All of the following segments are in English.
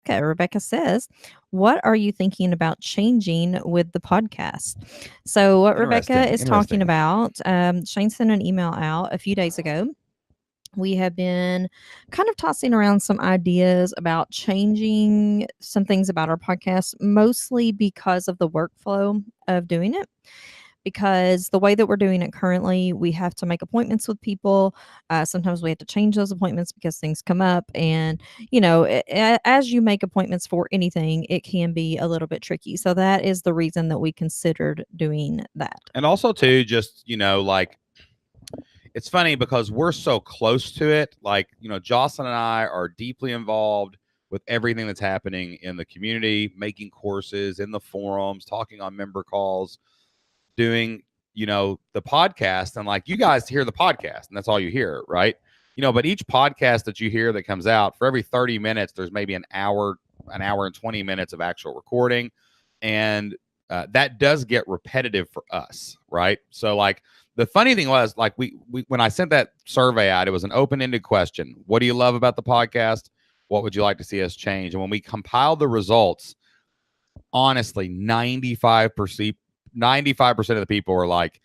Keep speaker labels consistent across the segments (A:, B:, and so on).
A: Rebecca. Rebecca says, "What are you thinking about changing with the podcast?" So, what Rebecca
B: Interesting.
A: is talking
B: Interesting.
A: about, Shane sent an email out a few days ago. We have been kind of tossing around some ideas about changing some things about our podcast, mostly because of the workflow of doing it. Because the way that we're doing it currently, we have to make appointments with people. Sometimes we have to change those appointments because things come up. And, as you make appointments for anything, it can be a little bit tricky. So that is the reason that we considered doing that.
B: And also, too, just, like, it's funny because we're so close to it. Like, Jocelyn and I are deeply involved with everything that's happening in the community, making courses in the forums, talking on member calls, doing, the podcast. And like, you guys hear the podcast and that's all you hear, right? But each podcast that you hear that comes out, for every 30 minutes, there's maybe an hour and 20 minutes of actual recording. And that does get repetitive for us, right? So like, the funny thing was, like, we when I sent that survey out, it was an open-ended question. What do you love about the podcast? What would you like to see us change? And when we compiled the results, honestly, 95% of the people were like,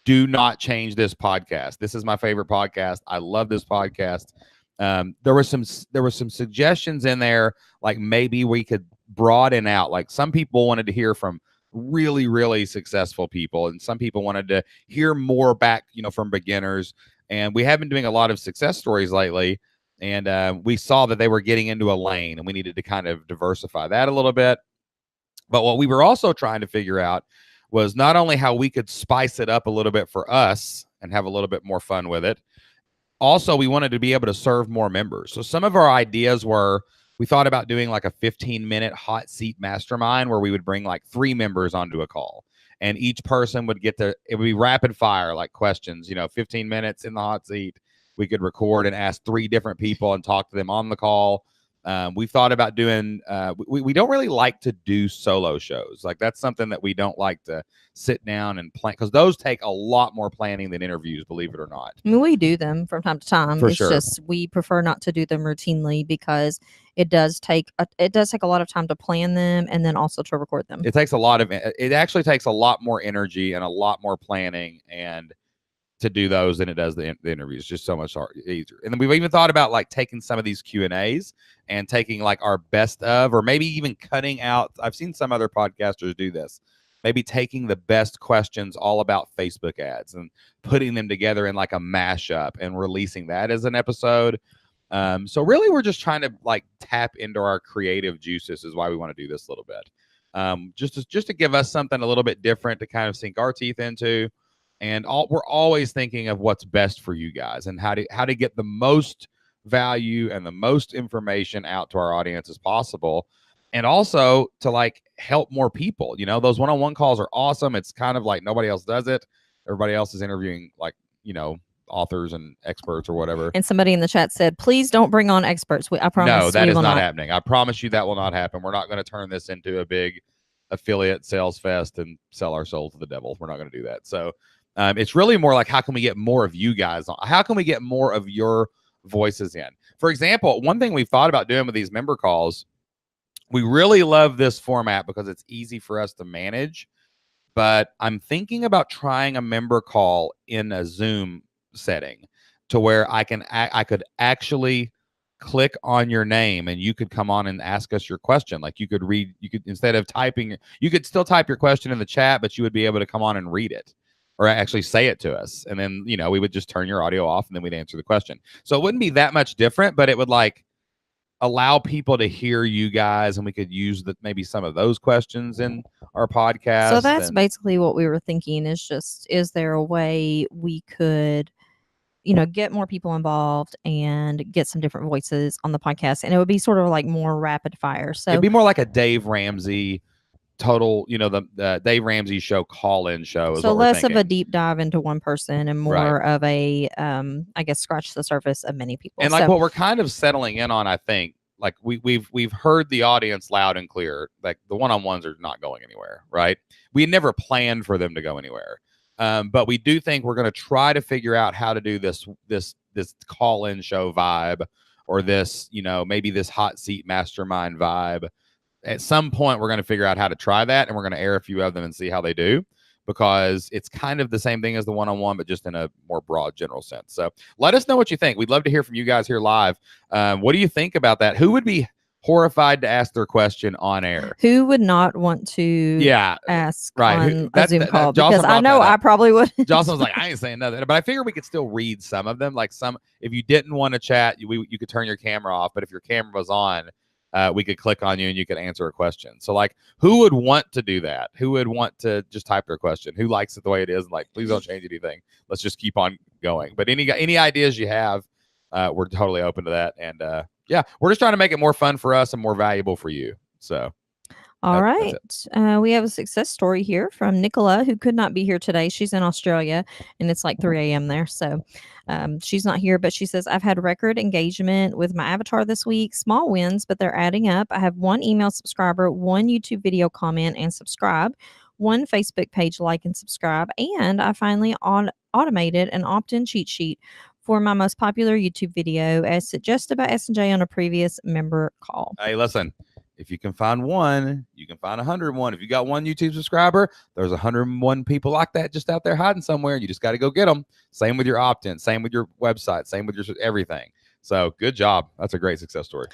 B: do not change this podcast. This is my favorite podcast. I love this podcast. There were some suggestions in there, like maybe we could broaden out. Like, some people wanted to hear from really, really successful people, and some people wanted to hear more back, from beginners. And we have been doing a lot of success stories lately, and we saw that they were getting into a lane, and we needed to kind of diversify that a little bit. But what we were also trying to figure out was not only how we could spice it up a little bit for us and have a little bit more fun with it. Also, we wanted to be able to serve more members. So some of our ideas were, we thought about doing like a 15-minute hot seat mastermind where we would bring like 3 members onto a call, and each person would it would be rapid fire, like questions, 15 minutes in the hot seat. We could record and ask 3 different people and talk to them on the call. We've thought about doing, we don't really like to do solo shows. Like, that's something that we don't like to sit down and plan, because those take a lot more planning than interviews, believe it or not.
A: I mean, we do them from time to time.
B: For
A: It's
B: sure.
A: just we prefer not to do them routinely because it does take a lot of time to plan them and then also to record them.
B: It actually takes a lot more energy and a lot more planning and to do those than it does the interviews. Just so much easier. And then we've even thought about like taking some of these Q&As and taking like our best of, or maybe even cutting out. I've seen some other podcasters do this. Maybe taking the best questions all about Facebook ads and putting them together in like a mashup and releasing that as an episode. So really, we're just trying to like tap into our creative juices is why we want to do this a little bit. Just to give us something a little bit different to kind of sink our teeth into. And we're always thinking of what's best for you guys and how to get the most value and the most information out to our audience as possible. And also to like help more people. Those one-on-one calls are awesome. It's kind of like nobody else does it. Everybody else is interviewing like, authors and experts or whatever.
A: And somebody in the chat said, please don't bring on experts. I promise.
B: No, that
A: we
B: is
A: will
B: not happening. I promise you that will not happen. We're not going to turn this into a big affiliate sales fest and sell our soul to the devil. We're not going to do that. So it's really more like, how can we get more of you guys on? How can we get more of your voices in? For example, one thing we've thought about doing with these member calls, we really love this format because it's easy for us to manage. But I'm thinking about trying a member call in a Zoom setting to where I could actually click on your name and you could come on and ask us your question. Like, you could instead of typing, you could still type your question in the chat, but you would be able to come on and read it or actually say it to us. And then, we would just turn your audio off and then we'd answer the question. So it wouldn't be that much different, but it would like allow people to hear you guys, and we could use maybe some of those questions in our podcast.
A: So that's basically what we were thinking, is there a way we could, get more people involved and get some different voices on the podcast, and it would be sort of like more rapid fire. So
B: it'd be more like a Dave Ramsey total, the Dave Ramsey show call-in show.
A: So less of a deep dive into one person and more of a, I guess, scratch the surface of many people.
B: And like what we're kind of settling in on, I think, like we've heard the audience loud and clear. Like, the one-on-ones are not going anywhere, right? We never planned for them to go anywhere, but we do think we're going to try to figure out how to do this call-in show vibe or this, maybe this hot seat mastermind vibe. At some point, we're going to figure out how to try that, and we're going to air a few of them and see how they do, because it's kind of the same thing as the one-on-one, but just in a more broad general sense. So let us know what you think. We'd love to hear from you guys here live. What do you think about that? Who would be horrified to ask their question on air?
A: Who would not want to ask on a Zoom call? Because I know I probably would.
B: Jocelyn was like, I ain't saying nothing. But I figured we could still read some of them. Like if you didn't want to chat, you could turn your camera off. But if your camera was on, we could click on you and you could answer a question. So like, who would want to do that? Who would want to just type their question? Who likes it the way it is? And like, please don't change anything. Let's just keep on going. But any ideas you have, we're totally open to that. And yeah, we're just trying to make it more fun for us and more valuable for you. So.
A: All right. We have a success story here from Nicola, who could not be here today. She's in Australia, and it's like 3 a.m. there. So she's not here, but she says, I've had record engagement with my avatar this week. Small wins, but they're adding up. I have 1 email subscriber, 1 YouTube video comment and subscribe, 1 Facebook page like and subscribe, and I finally automated an opt-in cheat sheet for my most popular YouTube video as suggested by S&J on a previous member call.
B: Hey, listen. If you can find 1, you can find 101. If you got 1 YouTube subscriber, there's 101 people like that just out there hiding somewhere. You just got to go get them. Same with your opt-in. Same with your website. Same with your everything. So good job. That's a great success story.